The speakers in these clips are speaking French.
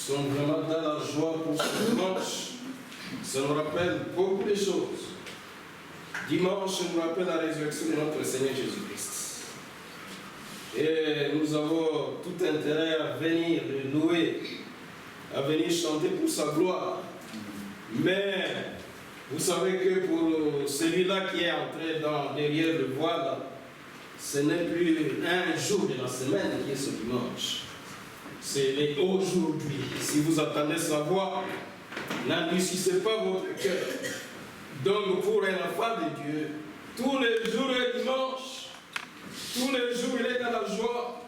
sont vraiment dans la joie pour ce dimanche. Ça nous rappelle beaucoup de choses. Dimanche, ça nous rappelle la résurrection de notre Seigneur Jésus-Christ. Et nous avons tout intérêt à venir le louer, à venir chanter pour sa gloire. Mais vous savez que pour celui-là qui est entré derrière le voile, ce n'est plus un jour de la semaine qui est ce dimanche. C'est aujourd'hui. Si vous attendez sa voix, n'endurcissez pas votre cœur. Donc pour un enfant de Dieu, tous les jours est dimanche, tous les jours il est dans la joie,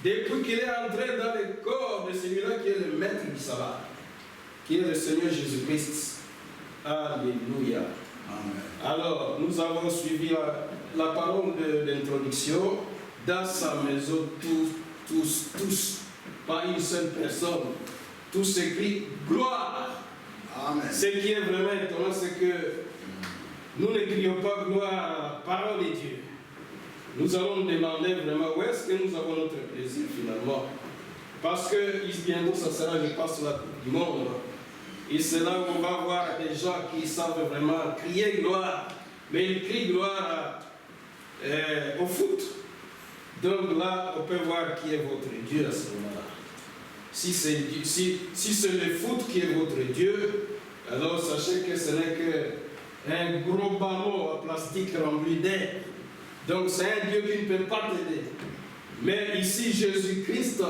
depuis qu'il est entré dans le corps de celui-là qui est le maître du sabbat, qui est le Seigneur Jésus-Christ. Alléluia. Amen. Alors, nous avons suivi la parole d'introduction. Dans sa maison, tous, pas une seule personne, tous écrit gloire. Amen. Ce qui est vraiment étonnant, c'est que nous ne crions pas gloire, parole de Dieu. Nous allons demander vraiment où est-ce que nous avons notre plaisir finalement. Parce que bientôt, ça sera, je pense, la Coupe du Monde. Et c'est là où on va voir des gens qui savent vraiment crier gloire. Mais ils crient gloire au foot. Donc là, on peut voir qui est votre Dieu à ce moment-là. Si c'est le foot qui est votre Dieu, alors sachez que ce n'est qu'un gros ballon en plastique rempli d'air. Donc c'est un Dieu qui ne peut pas t'aider. Mais ici, Jésus-Christ,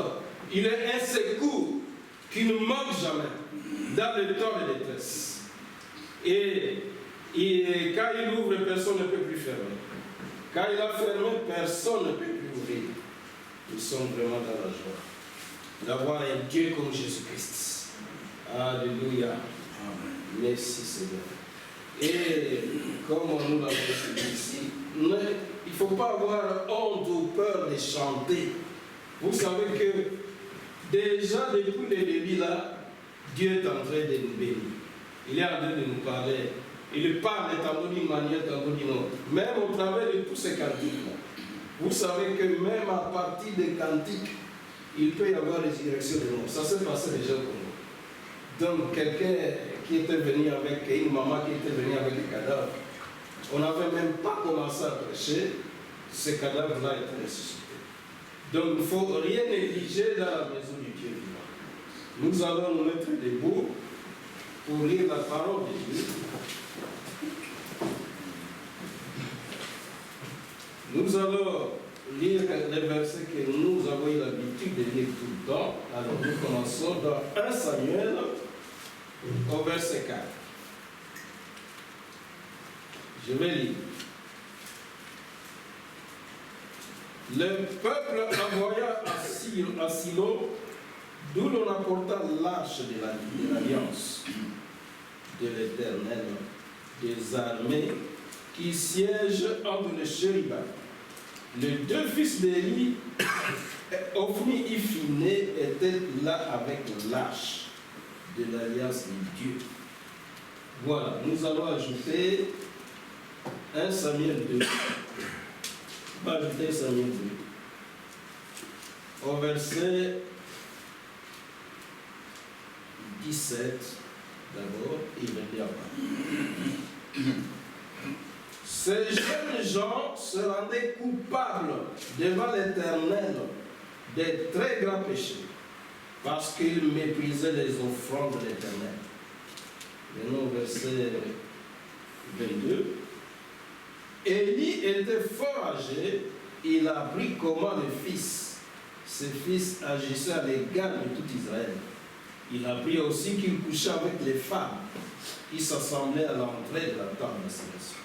il est un secours qui ne manque jamais dans le temps de détresse. Et quand il ouvre, personne ne peut plus fermer. Quand il a fermé, personne ne peut plus ouvrir. Nous sommes vraiment dans la joie d'avoir un Dieu comme Jésus-Christ. Alléluia. Amen. Merci Seigneur. Et comme nous l'avons dit ici, il ne faut pas avoir honte ou peur de chanter. Vous savez que déjà depuis le début là, Dieu est en train de nous bénir. Il est en train de nous parler. Il parle tantôt d'une manière, tantôt d'une autre. Même au travers de tous ces cantiques-là. Vous savez que même à partir des cantiques, il peut y avoir résurrection de mort. Ça s'est passé déjà pour nous. Donc, quelqu'un qui était venu avec, une maman qui était venue avec des cadavres, on n'avait même pas commencé à prêcher, ces cadavres-là étaient ressuscités. Donc, il ne faut rien négliger dans la maison du Dieu vivant. Nous allons nous mettre debout pour lire la parole de Dieu. Nous allons lire les versets que nous avons eu l'habitude de lire tout le temps. Alors nous commençons dans 1 Samuel au verset 4. Je vais lire. Le peuple envoya à Silo, d'où l'on apporta l'arche de l'alliance de l'Éternel des armées qui siègent entre les chérubins. Les deux fils d'Élie, Ophni et Phiné, étaient là avec l'arche de l'alliance de Dieu. Voilà, nous allons ajouter 1 Samuel 2. On va ajouter 1 Samuel 2. Au verset 17, d'abord, il va dire après. Ces jeunes gens se rendaient coupables devant l'Éternel des très grands péchés, parce qu'ils méprisaient les offrandes de l'Éternel. Maintenant, verset 22. Élie était fort âgé, il a appris comment ses fils agissaient à l'égard de tout Israël. Il a appris aussi qu'il couchait avec les femmes qui s'assemblaient à l'entrée de la tente d'assignation.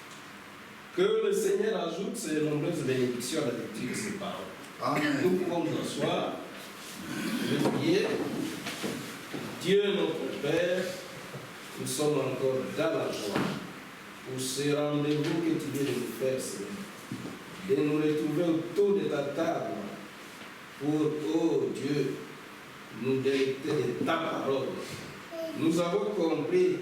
Que le Seigneur ajoute ses nombreuses bénédictions à la lecture de ses paroles. Amen. Nous pouvons nous asseoir, je prier. Dieu notre Père, nous sommes encore dans la joie pour ce rendez-vous que tu viens de nous faire, Seigneur. De nous retrouver autour de ta table pour, oh Dieu, nous délecter de ta parole. Nous avons compris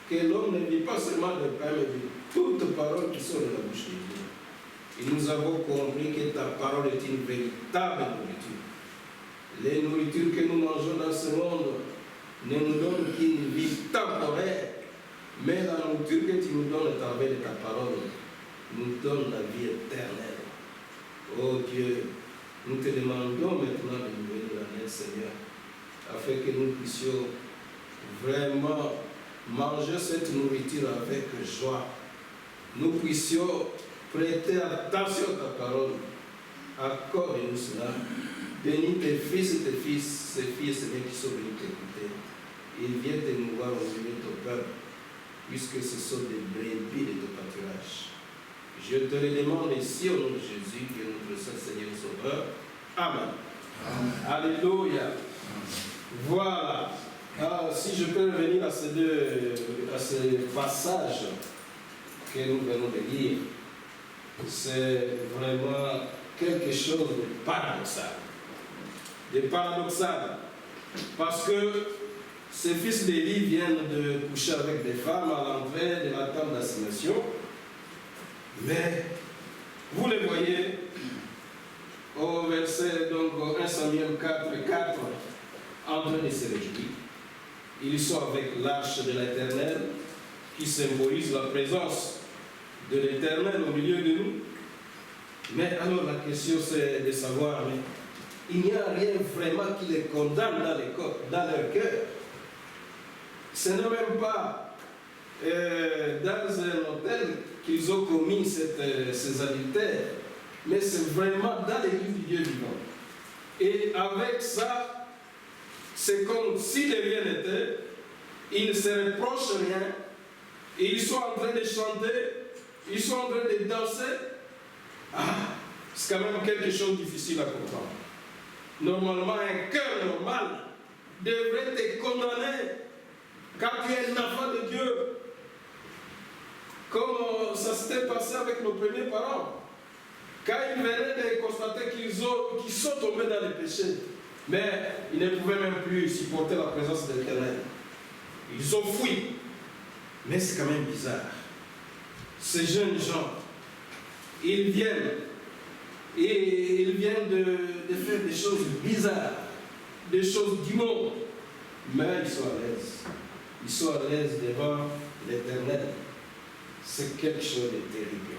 que l'homme ne vit pas seulement de pain, mais de toutes paroles qui sont de la bouche de Dieu. Et nous avons compris que ta parole est une véritable nourriture. Les nourritures que nous mangeons dans ce monde ne nous donne qu'une vie temporaire, mais la nourriture que tu nous donnes à travers de ta parole nous donne la vie éternelle. Oh Dieu, nous te demandons maintenant de nous venir en aide, Seigneur, afin que nous puissions vraiment manger cette nourriture avec joie. Nous puissions prêter attention à ta parole. Accorde-nous cela. Bénis tes fils et tes filles, ces filles et ces mères qui sont venus t'écouter. Ils viennent t'émouvoir au milieu de ton peuple, puisque ce sont des brebis de ton pâturage. Je te le demande ici au nom de Jésus, qui est notre Saint Seigneur et Sauveur. Amen. Amen. Alléluia. Voilà. Alors, si je peux revenir à ces passages que nous venons de lire, c'est vraiment quelque chose de paradoxal. De paradoxal. Parce que ces fils d'Élie viennent de coucher avec des femmes à l'entrée de la tente d'assignation. Mais, vous les voyez, au verset, donc, 1 Samuel 4, en train de se réjouir. Ils sont avec l'arche de l'Éternel, qui symbolise la présence de l'Éternel au milieu de nous. Mais alors la question c'est de savoir, mais il n'y a rien vraiment qui les condamne dans leur cœur. Ce n'est même pas dans un hôtel qu'ils ont commis ces adultères, mais c'est vraiment dans l'église du Dieu vivant. Et avec ça, c'est comme si de rien n'était, ils ne se reprochent rien, ils sont en train de chanter, ils sont en train de danser. Ah, c'est quand même quelque chose de difficile à comprendre. Normalement, un cœur normal devrait te condamner quand tu es un enfant de Dieu. Comme ça s'était passé avec nos premiers parents. Quand ils venaient de constater qu'ils sont tombés dans les péchés, mais ils ne pouvaient même plus supporter la présence de l'Éternel. Ils ont fui. Mais c'est quand même bizarre. Ces jeunes gens, ils viennent de faire des choses bizarres, des choses du monde, mais ils sont à l'aise. Ils sont à l'aise devant l'Éternel. C'est quelque chose de terrible.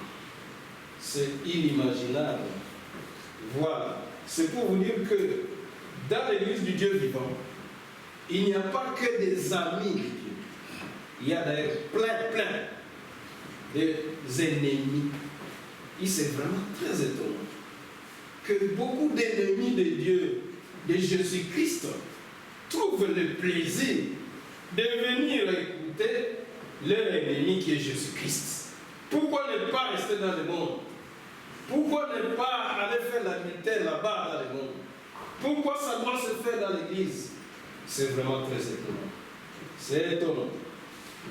C'est inimaginable. Voilà. C'est pour vous dire que dans l'église du Dieu vivant, il n'y a pas que des amis de Dieu. Il y a d'ailleurs plein d'ennemis. Et c'est vraiment très étonnant que beaucoup d'ennemis de Dieu, de Jésus-Christ, trouvent le plaisir de venir écouter leur ennemi qui est Jésus-Christ. Pourquoi ne pas rester dans le monde? Pourquoi ne pas aller faire la militaire là-bas dans le monde? Pourquoi ça doit se faire dans l'église? C'est vraiment très étonnant. C'est étonnant.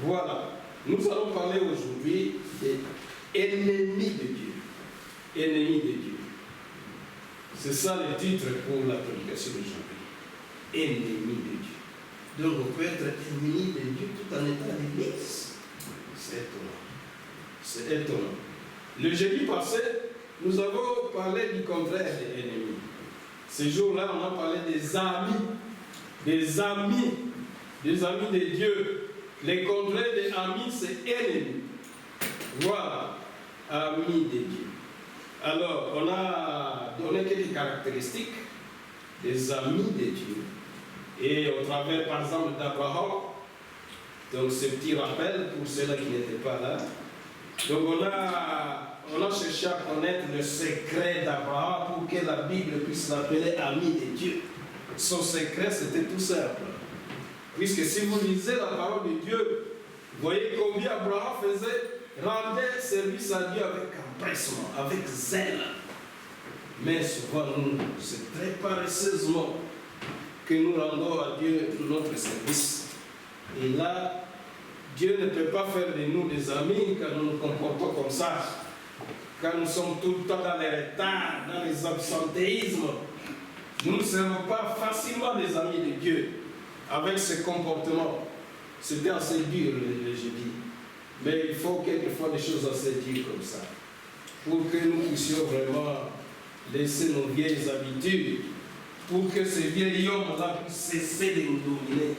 Voilà. Nous allons parler aujourd'hui des ennemis de Dieu. Ennemis de Dieu. C'est ça le titre pour la prédication d'aujourd'hui. Ennemis de Dieu. Donc on peut être ennemi de Dieu tout en étant à l'église. C'est étonnant. C'est étonnant. Le jeudi passé, nous avons parlé du contraire des ennemis. Ce jour-là, on a parlé des amis. Des amis. Des amis de Dieu. Le contraire des amis, c'est ennemis. Voilà. Amis de Dieu. Alors, on a donné quelques caractéristiques des amis de Dieu. Et au travers, par exemple, d'Abraham, donc ce petit rappel pour ceux-là qui n'étaient pas là. Donc on a cherché à connaître le secret d'Abraham pour que la Bible puisse l'appeler ami de Dieu. Son secret, c'était tout simple. Puisque si vous lisez la parole de Dieu, vous voyez combien Abraham rendait service à Dieu avec empressement, avec zèle. Mais souvent, nous, c'est très paresseusement que nous rendons à Dieu notre service. Et là, Dieu ne peut pas faire de nous des amis quand nous nous comportons comme ça. Quand nous sommes tout le temps dans les retards, dans les absentéismes. Nous ne serons pas facilement des amis de Dieu avec ce comportement. C'était assez dur, le jeudi. Mais il faut quelquefois des choses assez dures comme ça. Pour que nous puissions vraiment laisser nos vieilles habitudes. Pour que ces vieils hommes-là puissent cesser de nous dominer.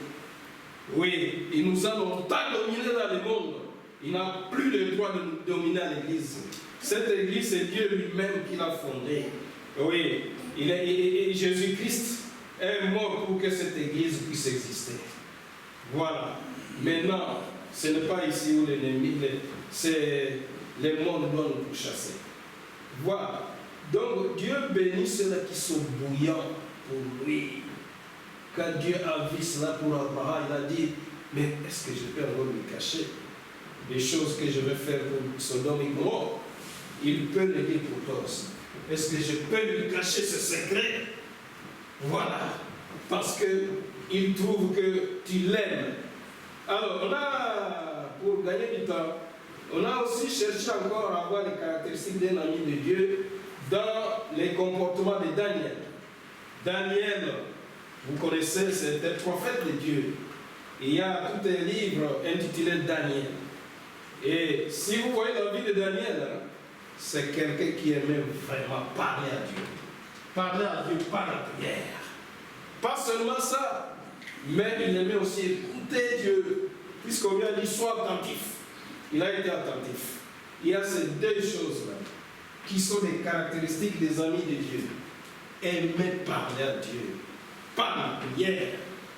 Oui, il nous a longtemps dominé dans le monde. Il n'a plus le droit de dominer l'Église. Cette Église, c'est Dieu lui-même qui l'a fondée. Oui, et Jésus-Christ est mort pour que cette Église puisse exister. Voilà. Maintenant, ce n'est pas ici où l'ennemi, c'est le monde doit nous pourchasser. Voilà. Donc, Dieu bénit ceux-là qui sont bouillants pour lui. Quand Dieu a vu cela pour Abraham, il a dit, mais est-ce que je peux encore lui cacher les choses que je vais faire pour Sodome et Gomorrhe? Il peut le dire pour toi aussi. Est-ce que je peux lui cacher ce secret? Voilà. Parce qu'il trouve que tu l'aimes. Alors, on a, pour gagner du temps, on a aussi cherché encore à voir les caractéristiques d'un ami de Dieu dans les comportements de Daniel. Daniel, vous connaissez, c'est un prophète de Dieu. Il y a tout un livre intitulé Daniel. Et si vous voyez la vie de Daniel, c'est quelqu'un qui aimait vraiment parler à Dieu. Parler à Dieu par la prière. Pas seulement ça, mais il aimait aussi écouter Dieu. Puisqu'on lui a dit, sois attentif. Il a été attentif. Il y a ces deux choses-là qui sont des caractéristiques des amis de Dieu. Aimer parler à Dieu par la prière.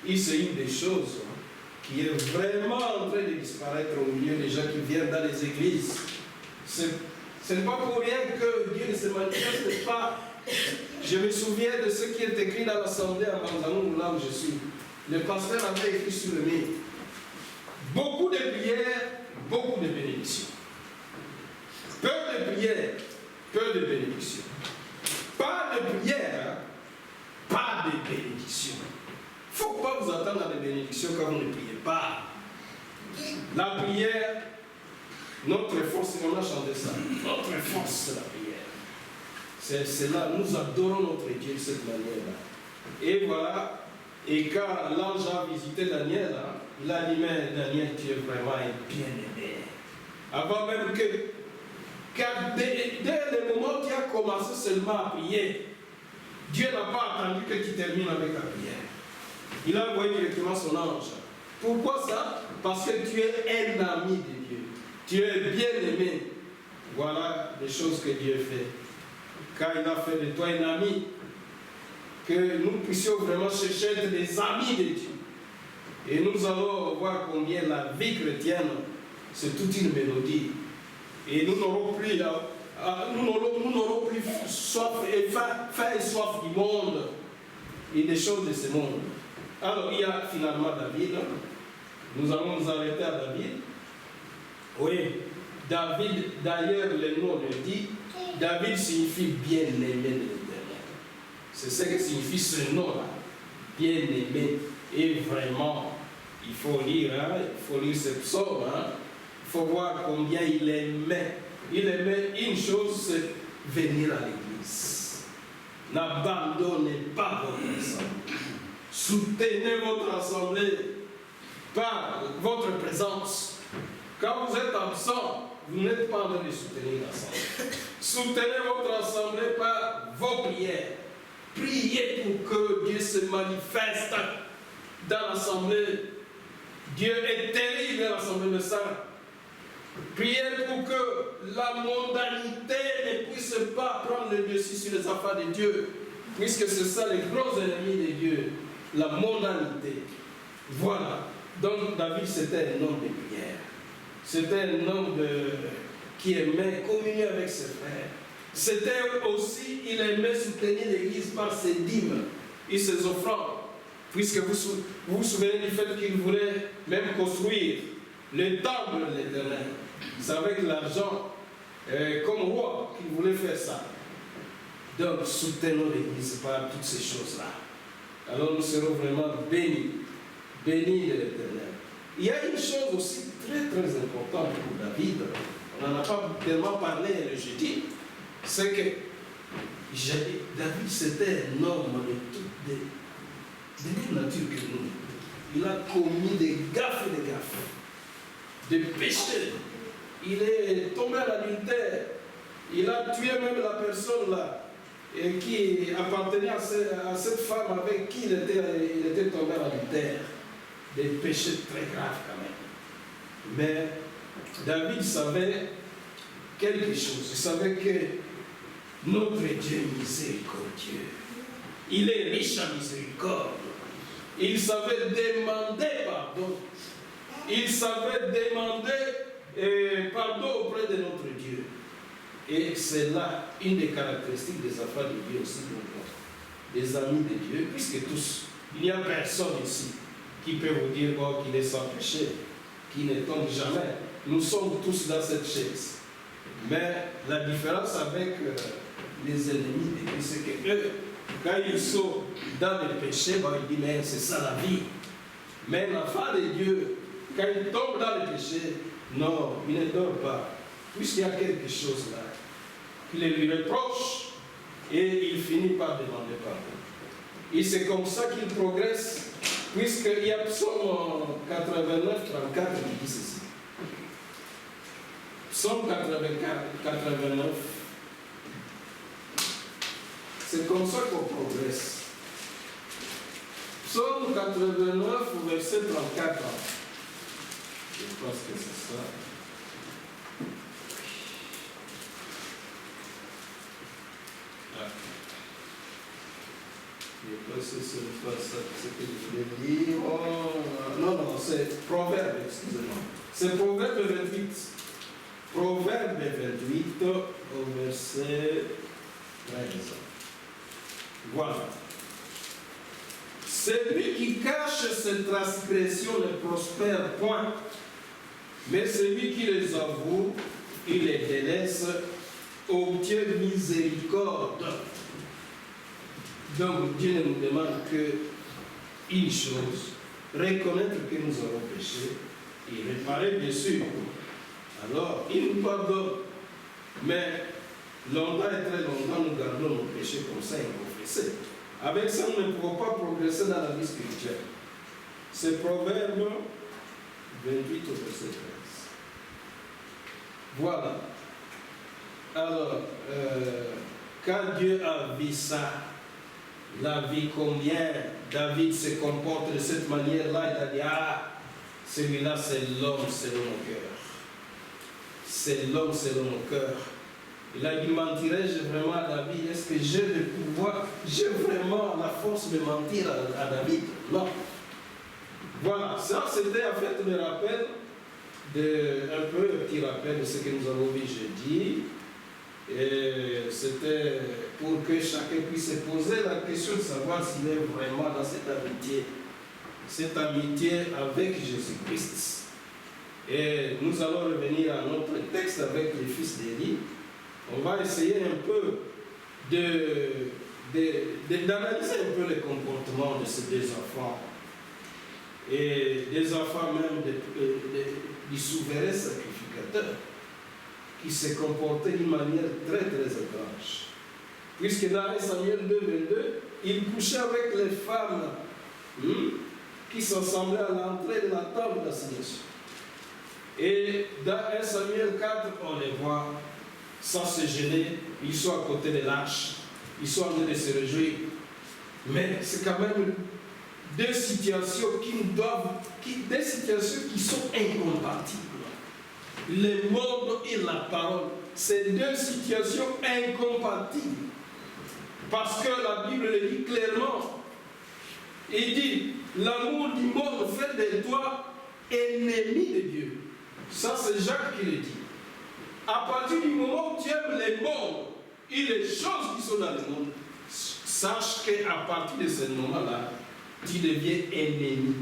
Et c'est une des choses qui est vraiment en train de disparaître au milieu des gens qui viennent dans les églises. Ce n'est pas pour rien que Dieu ne se manifeste pas. Je me souviens de ce qui est écrit dans l'assemblée à Manzanou, là où je suis. Le pasteur avait écrit sur le mur. Beaucoup de prières, beaucoup de bénédictions. Peu de prières, peu de bénédictions. Pas de prières, pas de bénédictions. Il ne faut pas vous attendre à des bénédictions quand vous ne priez pas. La prière, notre force, on a chanté ça. Notre force, c'est la prière. C'est là, nous adorons notre Dieu de cette manière-là. Et voilà, et quand l'ange a visité Daniel, il a dit, mais Daniel, tu es vraiment un bien-aimé. Avant même dès le moment où tu as commencé seulement à prier, Dieu n'a pas attendu que tu termines avec la prière. Il a envoyé directement son ange. Pourquoi ça? Parce que tu es un ami de Dieu. Tu es bien-aimé. Voilà les choses que Dieu fait. Car il a fait de toi un ami, que nous puissions vraiment chercher être des amis de Dieu. Et nous allons voir combien la vie chrétienne, c'est toute une mélodie. Et nous n'aurons plus, soif et faim et soif du monde et des choses de ce monde. Alors, il y a finalement David. Nous allons nous arrêter à David. Oui, David, d'ailleurs, le nom le dit, David signifie bien-aimé de l'Éternel. C'est ce que signifie ce nom-là, bien-aimé. Et vraiment, il faut lire ce psaume. Il faut voir combien il aimait. Il aimait une chose, c'est venir à l'église. N'abandonnez pas votre assemblée. Soutenez votre assemblée par votre présence. Quand vous êtes absent, vous n'êtes pas en train de soutenir l'assemblée. Soutenez votre assemblée par vos prières. Priez pour que Dieu se manifeste dans l'assemblée. Dieu est terrible dans l'assemblée de saints. Priez pour que la mondanité ne puisse pas prendre le dessus sur les affaires de Dieu, puisque c'est ça les gros ennemis de Dieu, la mondanité. Voilà. Donc David, c'était un homme de prière. C'était un homme qui aimait communier avec ses frères. C'était aussi, il aimait soutenir l'Église par ses dîmes et ses offrandes, puisque vous vous souvenez du fait qu'il voulait même construire le temple de l'Éternel. C'est avec l'argent, comme roi, qu'il voulait faire ça. Donc, soutenons l'Église par toutes ces choses-là. Alors, nous serons vraiment bénis de l'Éternel. Il y a une chose aussi très, très importante pour David. On n'en a pas tellement parlé le jeudi. C'est que David, c'était un homme de même nature que nous. Il a commis des gaffes et des gaffes. Des péchés. Il est tombé à l'adultère. Il a tué même la personne là et qui appartenait à cette femme avec qui il était tombé à l'adultère. des péchés très graves quand même. Mais David savait quelque chose. Il savait que notre Dieu est miséricordieux. Il est riche en miséricorde. Il savait demander pardon. Il savait demander pardon auprès de notre Dieu. Et c'est là une des caractéristiques des enfants de Dieu aussi, des amis de Dieu, puisque tous, il n'y a personne ici qui peut vous dire qu'il est sans péché, qui ne tombe jamais. Nous sommes tous dans cette chaise. Mais la différence avec les ennemis de Dieu, c'est que eux, quand ils sont dans le péché, ils disent, mais c'est ça la vie. Mais l'enfant de Dieu, quand il tombe dans le péché, non, il ne dort pas. Puisqu'il y a quelque chose là, qu'il lui reproche, et il finit par demander pardon. Et c'est comme ça qu'il progresse, puisqu'il y a Psaume 89, 34 qui dit ceci. Psaume 89, c'est comme ça qu'on progresse. Psaume 89, verset 34. Je pense que c'est ça. Je pense que c'est pas ça ce que je voulais dire. Oh, non, c'est Proverbe, excusez-moi. C'est Proverbe 28. Proverbe 28 au verset 13. Voilà. Celui qui cache ses transgressions ne prospère point, mais celui qui les avoue, il les délaisse, obtient miséricorde. Donc Dieu ne nous demande qu'une chose, reconnaître que nous avons péché et réparer bien sûr. Alors, il nous pardonne, mais longtemps et très longtemps, nous gardons nos péchés comme ça inconfessés. Avec ça, nous ne pouvons pas progresser dans la vie spirituelle. C'est Proverbe 28 au verset 13. Voilà. Alors, quand Dieu a vu ça, la vie combien David se comporte de cette manière-là, il a dit, ah, celui-là c'est l'homme selon mon cœur. C'est l'homme selon mon cœur. Il a dit, mentirais-je vraiment à David? Est-ce que j'ai le pouvoir, j'ai vraiment la force de mentir à David? Non. Voilà, ça c'était en fait le rappel, un peu un petit rappel de ce que nous avons vu jeudi. Et c'était pour que chacun puisse se poser la question de savoir s'il est vraiment dans cette amitié avec Jésus-Christ. Et nous allons revenir à notre texte avec les fils d'Élie. On va essayer un peu d'analyser un peu le comportement de ces deux enfants. Et des enfants même du souverain sacrificateur, qui se comportaient d'une manière très très étrange. Puisque dans 1 Samuel 2, 22, il couchait avec les femmes qui s'assemblaient à l'entrée de la table d'assignation. Et dans 1 Samuel 4, on les voit sans se gêner, ils sont à côté de l'arche, ils sont en train de se réjouir. Mais c'est quand même deux situations des situations qui sont incompatibles. Le monde et la parole, c'est deux situations incompatibles. Parce que la Bible le dit clairement. Il dit, l'amour du monde fait de toi ennemi de Dieu. Ça, c'est Jacques qui le dit. À partir du moment où tu aimes le monde et les choses qui sont dans le monde, sache qu'à partir de ce moment-là, tu deviens ennemi.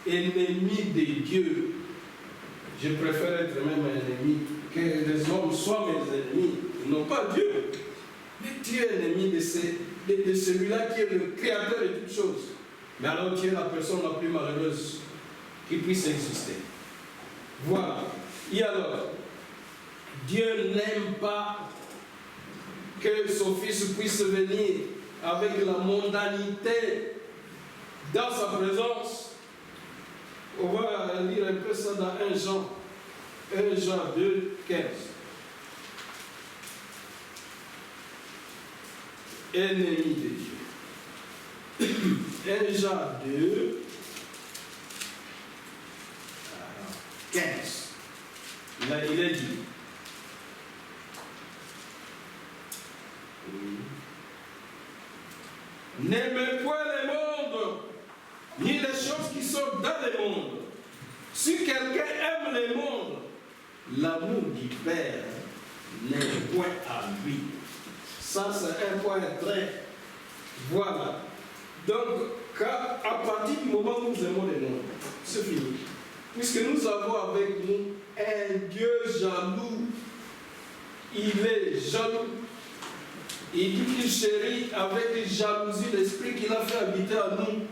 Ennemi de Dieu. Je préfère être même un ennemi, que les hommes soient mes ennemis, non pas Dieu. Mais tu es ennemi de celui-là qui est le créateur de toutes choses. Mais alors tu es la personne la plus malheureuse qui puisse exister. Voilà. Et alors, Dieu n'aime pas que son fils puisse venir avec la mondanité dans sa présence. On va lire un peu ça dans 1 Jean 2, 15. Ennemi de Dieu. 1 Jean 2, N'aimez point le monde, ni les choses qui sont dans le monde. Si quelqu'un aime le monde, l'amour du Père n'est point à lui. Ça, c'est un point très... Voilà. Donc, à partir du moment où nous aimons le monde, c'est fini. Puisque nous avons avec nous un Dieu jaloux. Il est jaloux. Il dit qu'il chérit avec jalousie l'esprit qu'il a fait habiter à nous.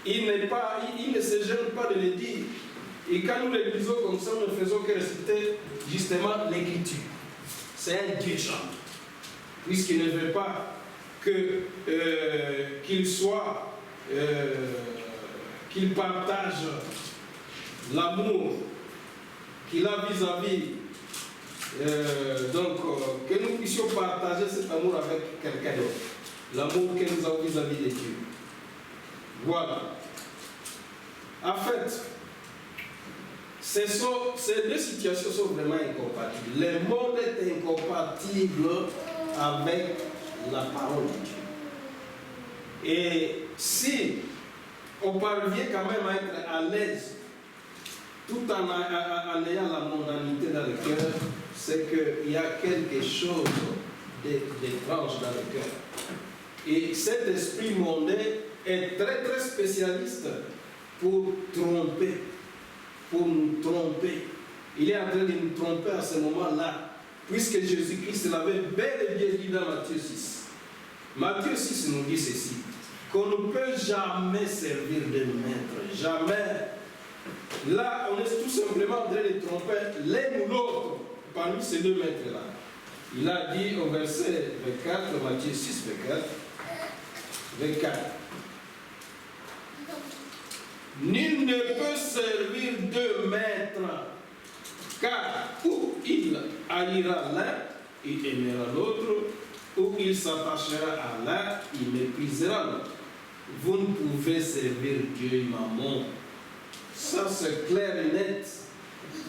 Il ne se gêne pas de le dire. Et quand nous le disons comme ça, nous ne faisons que réciter justement l'écriture. C'est un Dieu jaloux. Puisqu'il ne veut pas qu'il partage l'amour qu'il a vis-à-vis. Que nous puissions partager cet amour avec quelqu'un d'autre. L'amour que nous avons vis-à-vis de Dieu. Voilà. En fait, ces deux situations sont vraiment incompatibles. Le monde est incompatible avec la parole de Dieu. Et si on parvient quand même à être à l'aise, tout en ayant la mondanité dans le cœur, c'est qu'il y a quelque chose d'étrange dans le cœur. Et cet esprit mondain est très très spécialiste pour tromper, pour nous tromper. Il est en train de nous tromper à ce moment-là, puisque Jésus-Christ l'avait bel et bien dit dans Matthieu 6. Matthieu 6 nous dit ceci, qu'on ne peut jamais servir de maître, jamais. Là, on est tout simplement en train de tromper l'un ou l'autre parmi ces deux maîtres-là. Il a dit au verset 24, Matthieu 6, 24. Nul ne peut servir deux maîtres, car ou il haïra l'un, il aimera l'autre, ou il s'attachera à l'un, il méprisera l'autre. Vous ne pouvez servir Dieu et Mammon. Ça, c'est clair et net.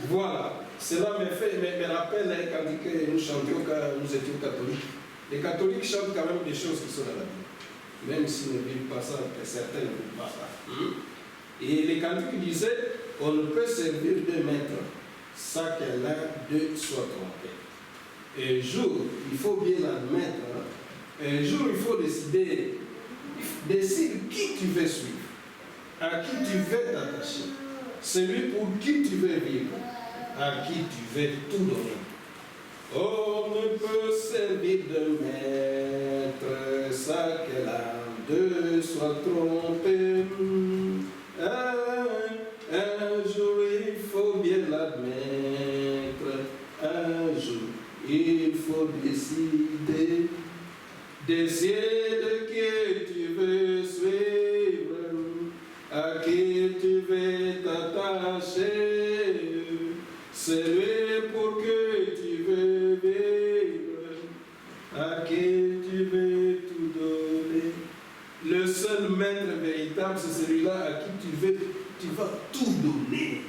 Voilà. Cela me rappelle quand nous chantions quand nous étions catholiques. Les catholiques chantent quand même des choses qui sont dans la Bible. Même s'ils ne vivent pas ça, certains ne vivent pas ça. Et les cantiques disaient, on ne peut servir deux maîtres sans que l'un d'eux soit trompé. Un jour, il faut bien l'admettre, un jour il faut décider qui tu veux suivre, à qui tu veux t'attacher, celui pour qui tu veux vivre, à qui tu veux tout donner. On ne peut servir de maître sans que l'un d'eux soit trompé. Un jour il faut bien l'admettre, un jour il faut décider de qui tu veux suivre, à qui tu veux t'attacher, celui pour que tu veux vivre, à qui tu veux tout donner. Le seul maître véritable, c'est celui-là à qui tu vas tout donner.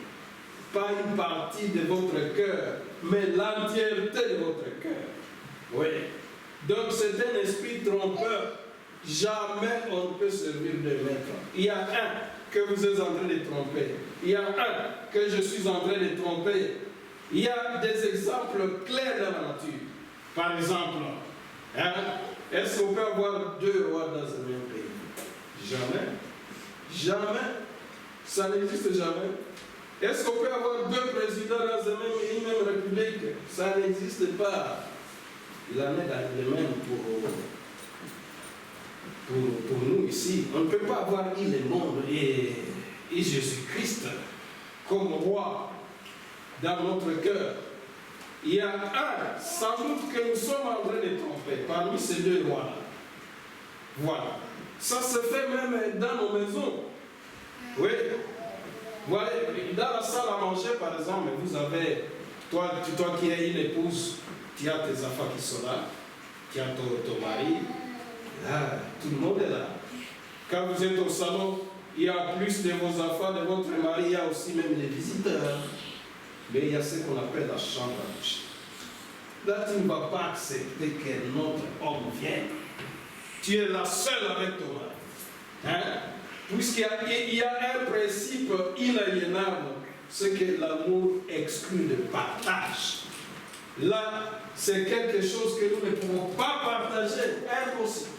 Pas une partie de votre cœur, mais l'entièreté de votre cœur. Oui. Donc c'est un esprit trompeur. Jamais on ne peut servir de maître. Il y a un que vous êtes en train de tromper. Il y a un que je suis en train de tromper. Il y a des exemples clairs dans la nature. Par exemple, est-ce qu'on peut avoir deux rois dans un même pays? Jamais. Jamais. Ça n'existe jamais. Est-ce qu'on peut avoir deux présidents dans une même république? Ça n'existe pas. Il en est dans le même pour nous ici. On ne peut pas avoir le monde et Jésus-Christ comme roi dans notre cœur. Il y a un, sans doute, que nous sommes en train de tromper parmi ces deux rois-là. Voilà. Ça se fait même dans nos maisons. Oui. Voilà. Dans la salle à manger, par exemple, vous avez, toi qui es une épouse, tu as tes enfants qui sont là, tu as ton mari, là, tout le monde est là. Quand vous êtes au salon, il y a plus de vos enfants, de votre mari, il y a aussi même les visiteurs. Mais il y a ce qu'on appelle la chambre à coucher. là tu ne vas pas accepter qu'un autre homme vienne. Tu es la seule avec ton mari. Hein? Puisqu'il y a un principe inaliénable, c'est que l'amour exclut le partage. Là, c'est quelque chose que nous ne pouvons pas partager. Impossible.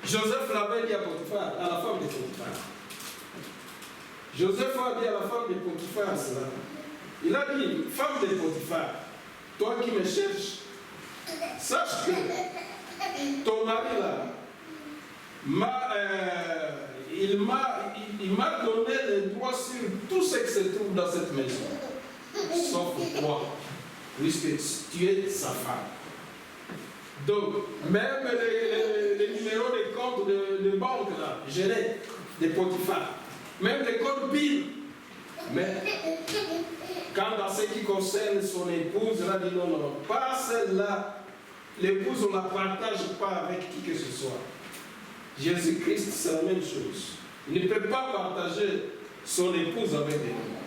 Joseph l'avait dit à Potiphar, à la femme de Potiphar. Joseph a dit à la femme de Potiphar cela. Il a dit, femme de Potiphar, toi qui me cherches, sache que ton mari là, il m'a donné le droit sur tout ce qui se trouve dans cette maison, sauf toi, puisque tu es sa femme. Donc, même les numéros de compte de banque là, je l'ai, de Potiphar, même les codes PIN. Mais quand dans ce qui concerne son épouse, elle a dit non, non, non, pas celle-là. L'épouse, on ne la partage pas avec qui que ce soit. Jésus-Christ, c'est la même chose. Il ne peut pas partager son épouse avec des hommes.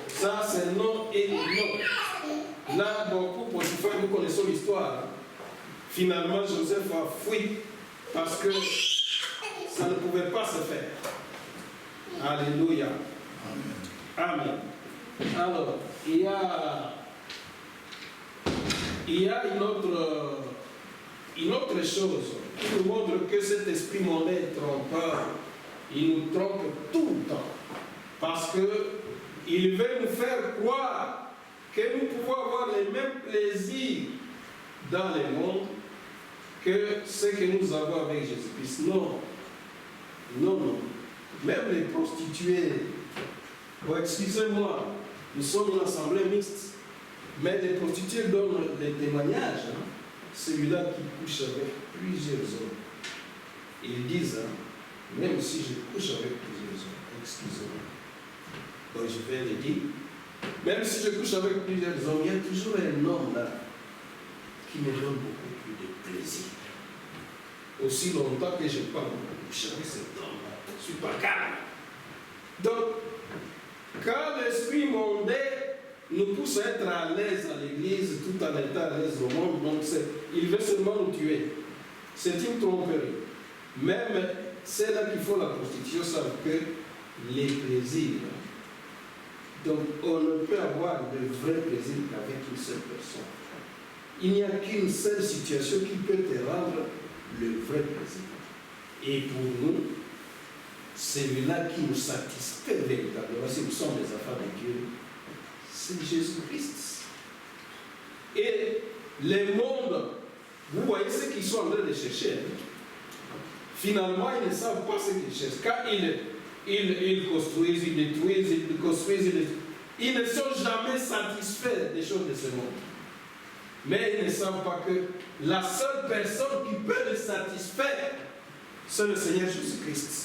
Ça, c'est non et non. Là, beaucoup, Potiphar, nous connaissons l'histoire. Finalement, Joseph a fui parce que ça ne pouvait pas se faire. Alléluia. Amen. Alors, il y a une autre chose qui nous montre que cet esprit mondain trompeur, il nous trompe tout le temps. Parce qu'il veut nous faire croire que nous pouvons avoir les mêmes plaisirs dans le monde que ce que nous avons avec Jésus-Christ. Non. Non, non. Même les prostituées, oh, excusez-moi, nous sommes une assemblée mixte, mais les prostituées donnent les témoignages, hein, celui-là qui couche avec plusieurs hommes. Ils disent, hein, même si je couche avec plusieurs hommes, excusez-moi, bon, je vais le dire, même si je couche avec plusieurs hommes, il y a toujours un homme là qui me donne beaucoup plus de plaisir. Aussi longtemps que je parle, coucher avec cet homme-là, je ne suis pas calme. Donc, quand l'esprit mondain nous pousse à être à l'aise à l'église, tout en étant à l'aise au monde, donc il veut seulement nous tuer. C'est une tromperie. Même celles qui font la prostitution savent que les plaisirs. Donc, on ne peut avoir de vrai plaisir qu'avec une seule personne. Il n'y a qu'une seule situation qui peut te rendre le vrai plaisir. Et pour nous, celui-là qui nous satisfait véritablement, si nous sommes des affaires de Dieu, c'est Jésus-Christ. Et les mondes, vous voyez ce qu'ils sont en train de chercher. Finalement, ils ne savent pas ce qu'ils cherchent. Quand ils construisent, ils détruisent, ils construisent, ils ne sont jamais satisfaits des choses de ce monde. Mais ils ne savent pas que la seule personne qui peut les satisfaire, c'est le Seigneur Jésus-Christ.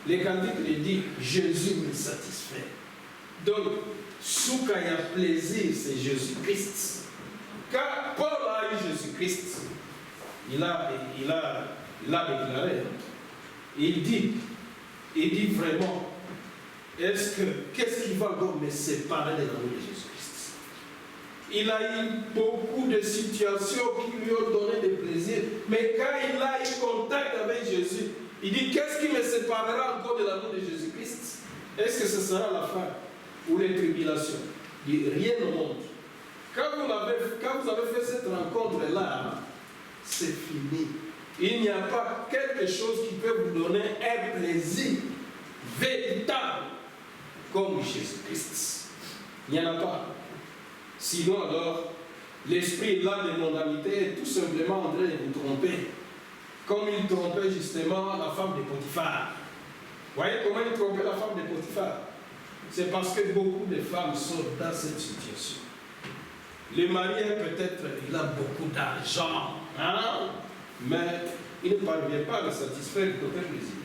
Les candidates le disent, Jésus me satisfait. Donc, ce qu'il y a plaisir, c'est Jésus-Christ. Quand Paul a eu Jésus-Christ, il a déclaré, il dit vraiment, qu'est-ce qui va donc me séparer de l'amour de Jésus-Christ? Il a eu beaucoup de situations qui lui ont donné des plaisirs, mais quand il a eu contact avec Jésus, il dit, qu'est-ce qui me séparera encore de l'amour de Jésus-Christ? Est-ce que ce sera la faim ou les tribulations? Il dit, rien au monde. Quand vous avez fait cette rencontre-là, c'est fini. Il n'y a pas quelque chose qui peut vous donner un plaisir véritable comme Jésus-Christ. Il n'y en a pas. Sinon, alors, l'esprit là de mondanité est tout simplement en train de vous tromper. Comme il trompait justement la femme de Potiphar. Vous voyez comment il trompait la femme de Potiphar? C'est parce que beaucoup de femmes sont dans cette situation. Le mari, peut-être, il a beaucoup d'argent, hein? Mais il ne parvient pas à le satisfaire du côté plaisir.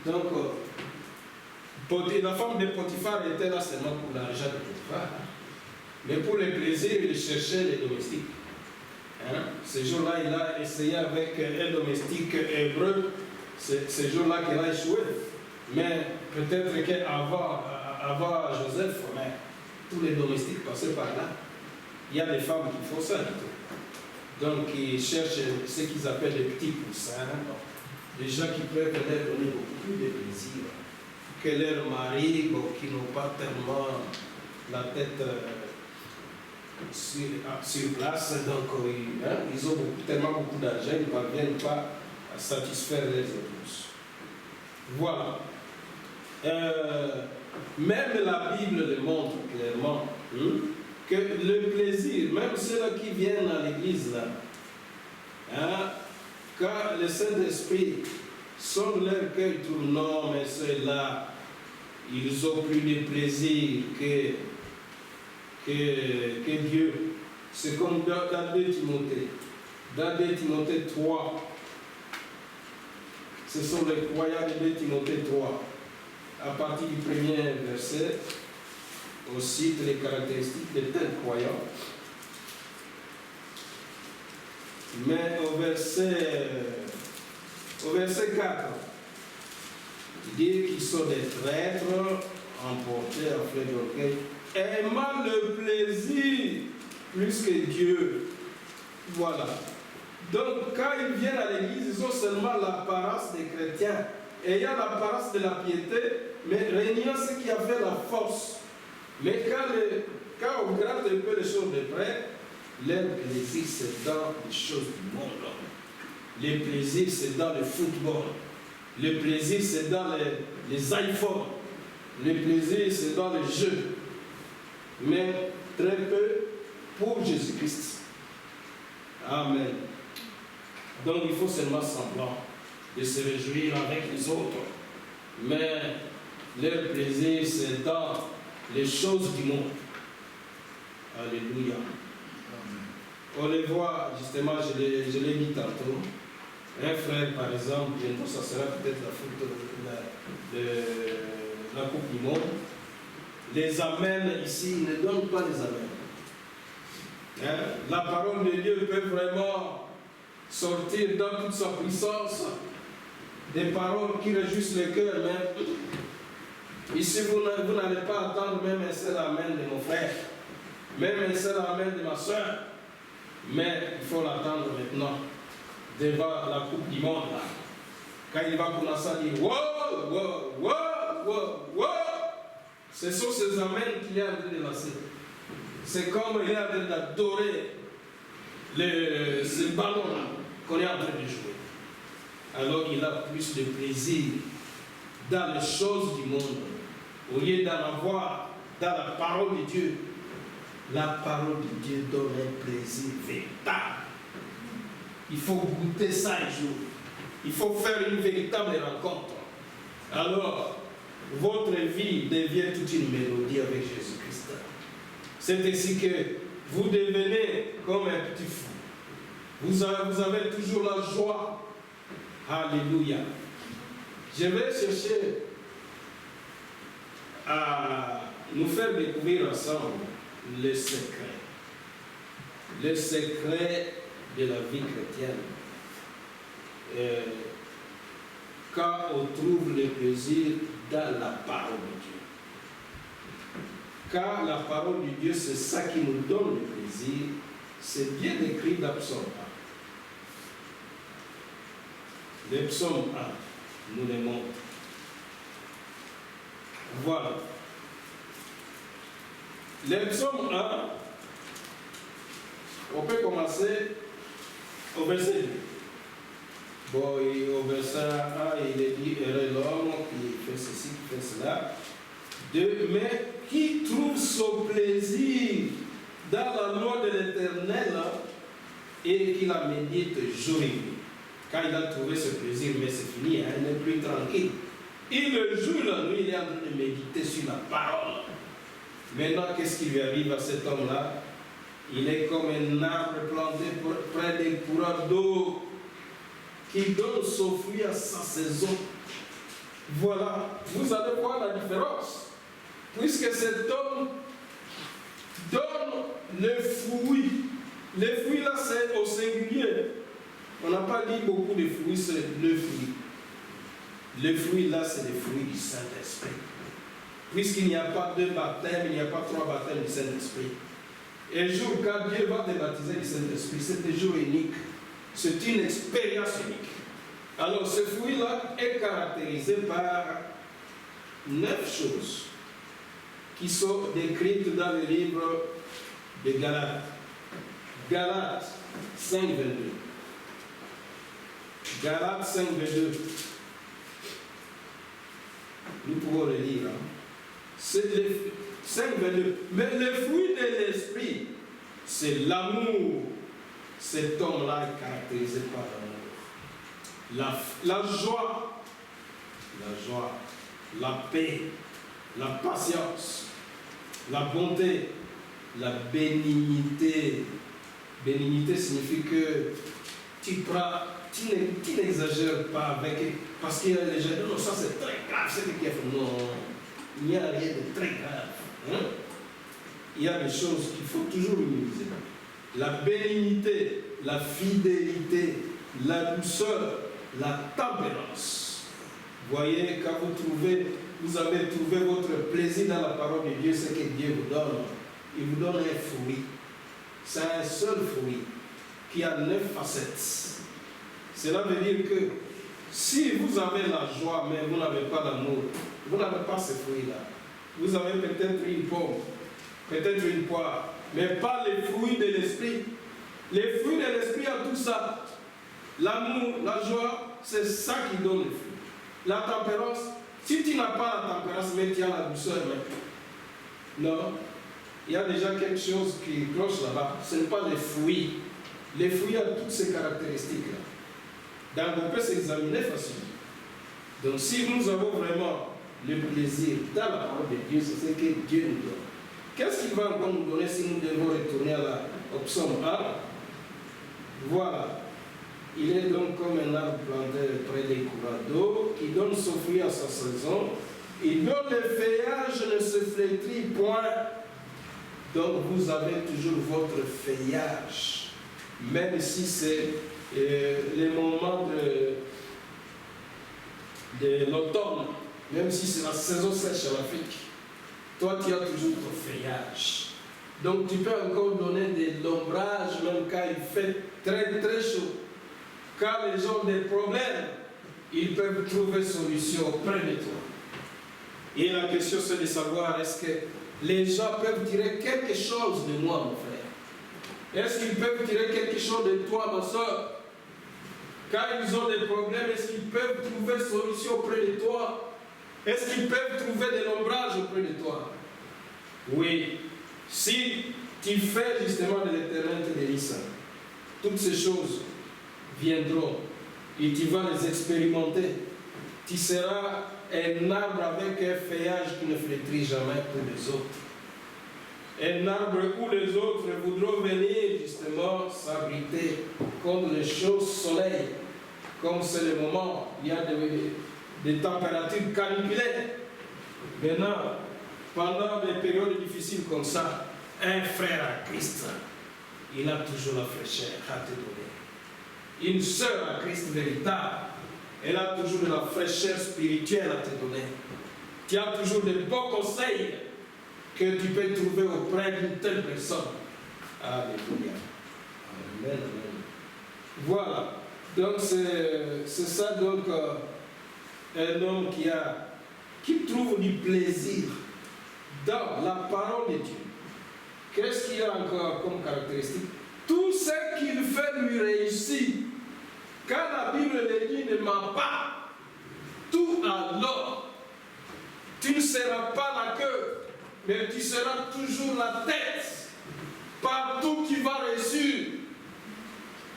Donc, la femme de Potiphar était là seulement pour l'argent de Potiphar. Mais pour le plaisir, il cherchait les domestiques. Hein? Ce jour-là, il a essayé avec un domestique hébreu. Ce jour-là qu'il a échoué. Mais peut-être qu'avant Joseph, tous les domestiques passaient par là. Il y a des femmes qui font ça, du tout. Donc, ils cherchent ce qu'ils appellent les petits poussins. Des gens qui peuvent leur donner beaucoup plus de plaisir que leurs maris, qui n'ont pas tellement la tête sur place. Donc, ils ont tellement beaucoup d'argent, ils ne parviennent pas à satisfaire les épouses. Voilà. Même la Bible le montre clairement que le plaisir, même ceux-là qui viennent à l'église là, quand le Saint-Esprit sonne leur cœur tournant, mais ceux-là, ils ont plus de plaisir que Dieu. C'est comme dans 2 Timothée. Dans 2 Timothée 3, ce sont les croyants de 2 Timothée 3. À partir du premier verset, on cite les caractéristiques de tels croyants. Mais au verset 4, il dit qu'ils sont des traîtres, emportés en fleur d'orgueil, aimant le plaisir plus que Dieu. Voilà. Donc, quand ils viennent à l'église, ils ont seulement l'apparence des chrétiens, ayant l'apparence de la piété, mais régnant ce qui a fait la force. Mais quand on regarde un peu les choses de près, leur plaisir, c'est dans les choses du monde. Le plaisir, c'est dans le football. Le plaisir, c'est dans les iPhones. Le plaisir, c'est dans les jeux. Mais très peu pour Jésus-Christ. Amen. Donc, il faut seulement semblant de se réjouir avec les autres. Mais leur plaisir, c'est dans les choses du monde. Alléluia. On les voit, justement, je l'ai dit tantôt. Un frère, par exemple, bientôt, ça sera peut-être la Coupe du Monde. Les amens ici, ils ne donnent pas les amens. La parole de Dieu peut vraiment sortir dans toute sa puissance. Des paroles qui réjouissent le cœur, mais ici, vous n'allez pas attendre même un seul amen de mon frère, même un seul amen de ma soeur. Mais il faut l'attendre maintenant, devant la Coupe du Monde. Là. Quand il va commencer à dire wow, wow, wow, wow, wow, ce sont ces amens qu'il est en train de lancer. C'est comme il est en train d'adorer ce ballon-là qu'on est en train de jouer. Alors il a plus de plaisir dans les choses du monde, au lieu d'en avoir dans la parole de Dieu. La parole de Dieu donne un plaisir véritable. Il faut goûter ça un jour. Il faut faire une véritable rencontre. Alors, votre vie devient toute une mélodie avec Jésus-Christ. C'est ainsi que vous devenez comme un petit fou. Vous avez toujours la joie. Alléluia. Je vais chercher à nous faire découvrir ensemble le secret. Le secret de la vie chrétienne. Quand on trouve le plaisir dans la parole de Dieu. Car la parole de Dieu, c'est ça qui nous donne le plaisir. C'est bien écrit dans Psaume 1. Le Psaume 1 nous le montre. Voilà. Le Psaume 1, on peut commencer au verset 2. Bon, et au verset 1, il est dit, heureux l'homme qui fait ceci, qui fait cela. 2, mais qui trouve son plaisir dans la loi de l'Éternel et qui la médite jour et nuit. Quand il a trouvé ce plaisir, mais c'est fini, il n'est plus tranquille. Et le jour et la nuit, il est en train de méditer sur la parole. Maintenant, qu'est-ce qui lui arrive à cet homme-là? Il est comme un arbre planté près des courants d'eau qui donne son fruit à sa saison. Voilà, vous allez voir la différence. Puisque cet homme donne le fruit. Le fruit là, c'est au singulier. On n'a pas dit beaucoup de fruits, c'est le fruit. Le fruit là, c'est le fruit du Saint-Esprit. Puisqu'il n'y a pas 2 baptêmes, il n'y a pas 3 baptêmes du Saint-Esprit. Et le jour quand Dieu va te baptiser du Saint-Esprit, c'est un jour unique. C'est une expérience unique. Alors ce fruit-là est caractérisé par 9 choses qui sont décrites dans le livre de Galates. Galates 5, 22. Galates 5, 22. Nous pouvons le lire. Hein. C'est le 5, 22. Mais le fruit de l'esprit, c'est l'amour. Cet homme-là est caractérisé par l'amour. La joie, la paix, la patience, la bonté, la bénignité. Bénignité signifie que tu n'exagères pas avec, parce qu'il y a les gens, non, ça c'est très grave, c'est ce qu'il y a fait. Non, il n'y a rien de très grave. Hein? Il y a des choses qu'il faut toujours minimiser. La bénignité, la fidélité, la douceur, la tempérance. Voyez, quand vous avez trouvé votre plaisir dans la parole de Dieu, c'est que Dieu vous donne. Il vous donne un fruit. C'est un seul fruit qui a 9 facettes. Cela veut dire que si vous avez la joie, mais vous n'avez pas l'amour, vous n'avez pas ce fruit-là. Vous avez peut-être une pomme, peut-être une poire, mais pas les fruits de l'esprit. Les fruits de l'esprit ont tout ça. L'amour, la joie, c'est ça qui donne les fruits. La tempérance, si tu n'as pas la tempérance, mais tu as la douceur, mais non. Il y a déjà quelque chose qui cloche là-bas. Ce n'est pas les fruits. Les fruits ont toutes ces caractéristiques-là. Donc on peut s'examiner facilement. Donc si nous avons vraiment le plaisir dans la parole de Dieu, c'est ce que Dieu nous donne. Qu'est-ce qu'il va encore nous donner si nous devons retourner au psaume 1? Voilà. Il est donc comme un arbre planté près des courants d'eau qui donne son fruit à sa saison. Il donne le feuillage, ne se flétrit point. Donc vous avez toujours votre feuillage, même si c'est les moments de l'automne, même si c'est la saison sèche en Afrique, toi tu as toujours ton feuillage. Donc tu peux encore donner de l'ombrage même quand il fait très très chaud. Quand les gens ont des problèmes, ils peuvent trouver solution auprès de toi. Et la question c'est de savoir est-ce que les gens peuvent tirer quelque chose de moi, mon frère? Est-ce qu'ils peuvent tirer quelque chose de toi, ma soeur? Quand ils ont des problèmes, est-ce qu'ils peuvent trouver solution auprès de toi? Est-ce qu'ils peuvent trouver de l'ombrage auprès de toi? Oui. Si tu fais justement de l'Éternel te délice, toutes ces choses viendront et tu vas les expérimenter. Tu seras un arbre avec un feuillage qui ne flétrit jamais pour les autres. Un arbre où les autres voudront venir justement s'abriter contre les chauds soleils. Comme c'est le moment, il y a des températures caniculaires. Maintenant, pendant des périodes difficiles comme ça, un frère à Christ, il a toujours la fraîcheur à te donner. Une sœur à Christ véritable, elle a toujours de la fraîcheur spirituelle à te donner. Tu as toujours de bons conseils que tu peux trouver auprès d'une telle personne. Alléluia. Amen, amen. Voilà. Donc c'est ça donc un homme qui trouve du plaisir dans la parole de Dieu. Qu'est-ce qu'il y a encore comme caractéristique? Tout ce qu'il fait lui réussit. Quand la Bible le dit ne ment pas, tout alors, tu ne seras pas la queue, mais tu seras toujours la tête. Partout tu vas réussir.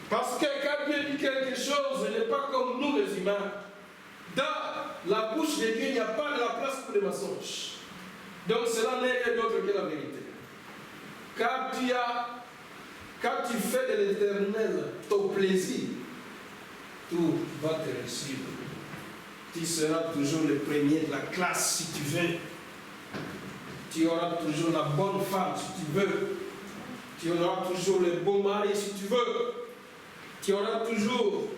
Parce que quand Dieu dit quelque chose, ce n'est pas comme nous les humains. Dans la bouche de Dieu, il n'y a pas de la place pour les mensonges. Donc cela n'est rien d'autre que la vérité. Quand tu fais de l'Éternel ton plaisir, tout va te réussir. Tu seras toujours le premier de la classe si tu veux. Tu auras toujours la bonne femme si tu veux. Tu auras toujours le bon mari si tu veux. Tu auras toujours...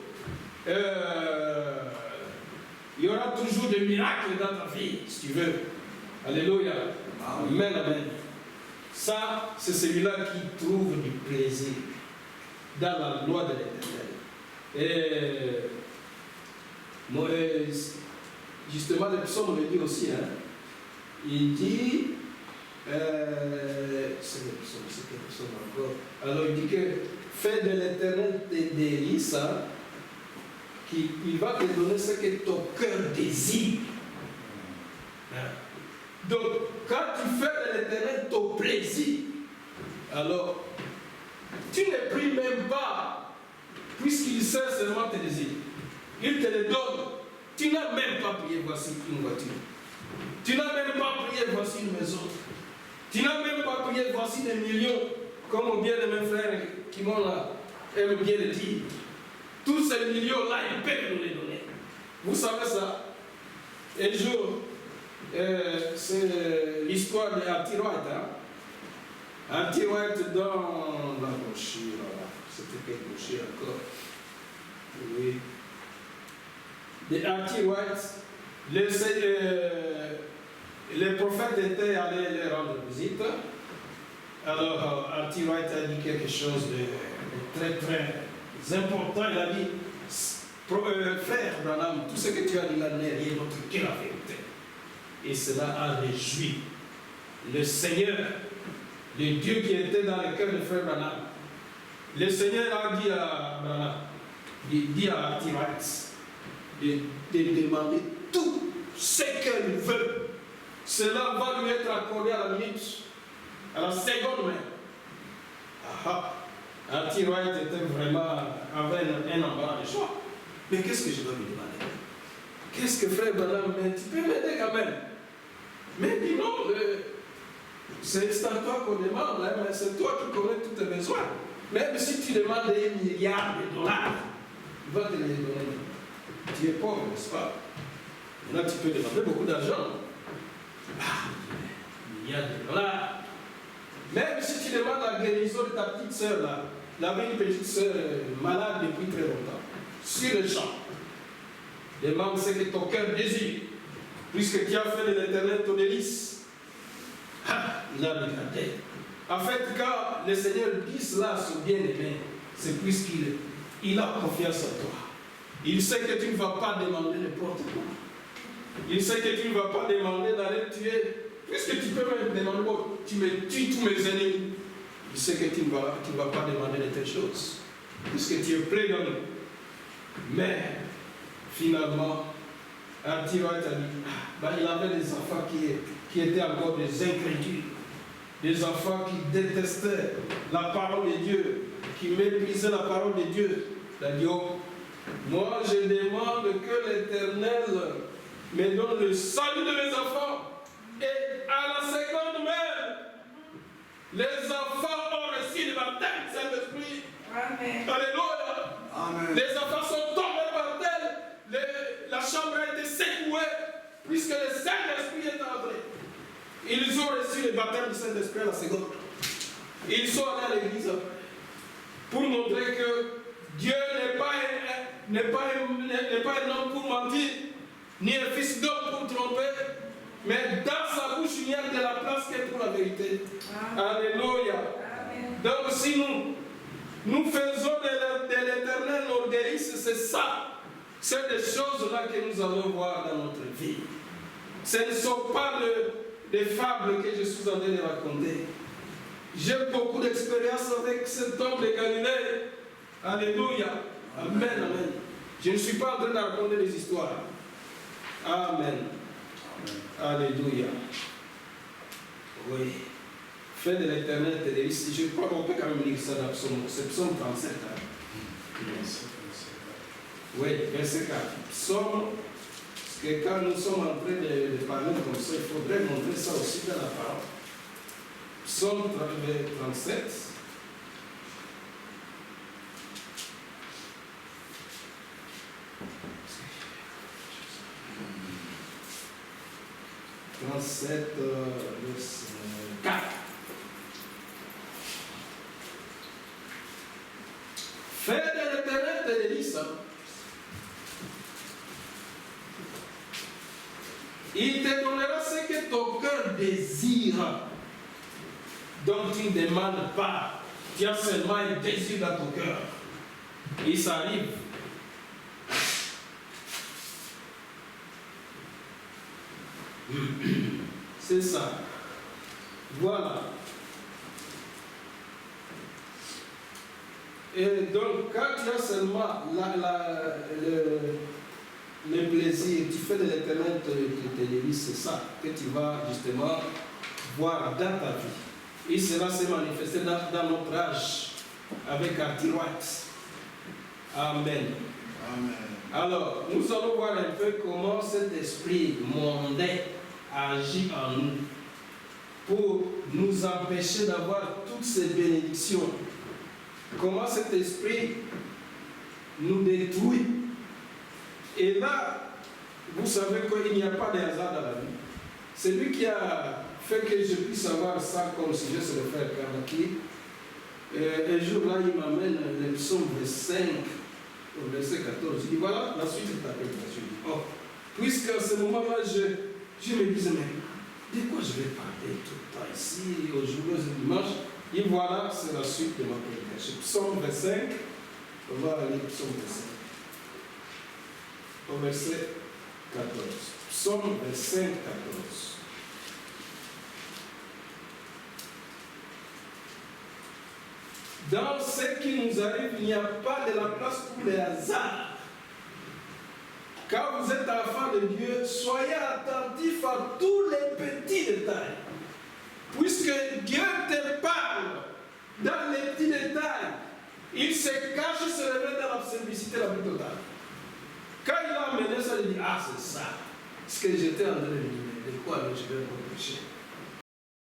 il y aura toujours des miracles dans ta vie si tu veux. Alléluia. Amen, amen. Ça, c'est celui-là qui trouve du plaisir dans la loi de l'Éternel. Et Moïse, justement, le psaume le dit aussi. Hein, il dit, c'est le psaume, c'est quel psaume encore? Alors il dit que fais de l'Éternel tes délices, hein, qu'il va te donner ce que ton cœur désire. Donc, quand tu fais de l'Éternel ton plaisir, alors, tu ne pries même pas, puisqu'il sait seulement tes désirs. Il te les donne. Tu n'as même pas prié, voici une voiture. Tu n'as même pas prié, voici une maison. Tu n'as même pas prié, voici des millions, comme mon bien-aimé frère qui m'ont là, aime bien le dire. Tous ces millions-là, ils peuvent nous les donner. Vous savez ça? Un jour, c'est l'histoire de Artie Wright. Hein? Artie Wright dans la brochure, c'était quelle brochure encore? Oui. De Artie Wright, les prophètes étaient allés leur rendre visite. Alors, Artie Wright a dit quelque chose de très très important. Il a dit, frère Branham, tout ce que tu as dit là n'est rien d'autre que la vérité. Et cela a réjoui le Seigneur, le Dieu qui était dans le cœur de frère Branham. Le Seigneur a dit à Branham, dit à Artie Wright, de demander tout ce qu'elle veut. Cela va lui être accordé à la minute, à la seconde même. Artie Wright était vraiment avec un embarras de choix. Mais qu'est-ce que je dois lui demander? Qu'est-ce que frère Branham, mais tu peux m'aider quand même? Mais dis non, c'est à toi qu'on demande, hein, mais c'est toi qui connais tous tes besoins. Même si tu demandes $1 milliard, il va te les donner. Tu es pauvre, n'est-ce pas? Maintenant, tu peux demander beaucoup d'argent. $1 milliard. Même si tu demandes la guérison de ta petite soeur, là, il avait une petite soeur malade depuis très longtemps, sur le champ. Demande ce que ton cœur désire, puisque tu as fait de l'Éternel ton délice. Il a regardé. En fait, quand le Seigneur dit cela à son bien-aimé, c'est puisqu'il a confiance en toi. Il sait que tu ne vas pas demander n'importe quoi. Il sait que tu ne vas pas demander d'aller tuer. Puisque tu peux même demander, bon, tu me tues tous mes ennemis. Il sait que tu ne vas pas demander de telles choses. Puisque tu es plein d'hommes. Mais, finalement, Artie Wright a dit, il avait des enfants qui étaient encore des incrédules. Des enfants qui détestaient la parole de Dieu, qui méprisaient la parole de Dieu. Il a dit, oh, moi je demande que l'Éternel me donne le salut de mes enfants. Et à la seconde même, les enfants ont reçu le baptême du Saint-Esprit. Amen. Alléluia. Amen. Les enfants sont tombés par terre. La chambre a été secouée puisque le Saint-Esprit est entré. Ils ont reçu le baptême du Saint-Esprit à la seconde. Ils sont allés à l'église pour montrer que Dieu n'est pas un homme pour mentir, ni un fils d'homme pour tromper. Mais dans sa bouche, il n'y a de la place que pour la vérité. Amen. Alléluia. Amen. Donc si nous faisons de l'Éternel nos délices, c'est ça. C'est des choses-là que nous allons voir dans notre vie. Ce ne sont pas des fables que je suis en train de raconter. J'ai beaucoup d'expérience avec cet homme de Galilée. Alléluia. Amen, amen. Je ne suis pas en train de raconter des histoires. Amen. Alléluia. Oui. Fais de l'Éternel tes délices. Je crois qu'on peut quand même lire ça dans Psaume 37. Hein. Oui, verset 4. Psaume, parce que quand nous sommes en train de parler comme ça, il faudrait montrer ça aussi dans la parole. Psaume 37. Verset 4. Fais de l'Éternel tes délices. Il te donnera ce que ton cœur désire. dont tu ne demandes pas. Tu as seulement un désir dans ton cœur. Et ça arrive. C'est ça. Voilà. Et donc, quand tu as seulement le plaisir, tu fais de l'éternel tes délices, c'est ça que tu vas justement voir dans ta vie. Et cela s'est manifesté dans notre âge avec Artiroite. Amen. Amen. Alors, nous allons voir un peu comment cet esprit mondain agit en nous pour nous empêcher d'avoir toutes ces bénédictions. Comment cet esprit nous détruit. Et là, vous savez qu'il n'y a pas de hasard dans la vie. C'est lui qui a fait que je puisse avoir ça comme sujet, c'est le frère Kardaki. Un jour là, il m'amène le psaume 5, au verset 14. Il dit voilà la suite de ta prédication. Oh, puisqu'à ce moment-là, je me disais, mais de quoi je vais parler tout le temps ici, au jour de dimanche? Et voilà, c'est la suite de ma prédication. Psaume 25, on va aller psaume 25. Au verset 14. Psaume 25, 14. Dans ce qui nous arrive, il n'y a pas de la place pour les hasards. Quand vous êtes enfant de Dieu, soyez attentifs à tous les petits détails. Puisque Dieu te parle dans les petits détails, il se cache, il se révèle dans la simplicité la plus totale. Quand il a amené ça, il dit, ah c'est ça. Ce que j'étais en train de dire, de quoi je vais reprocher.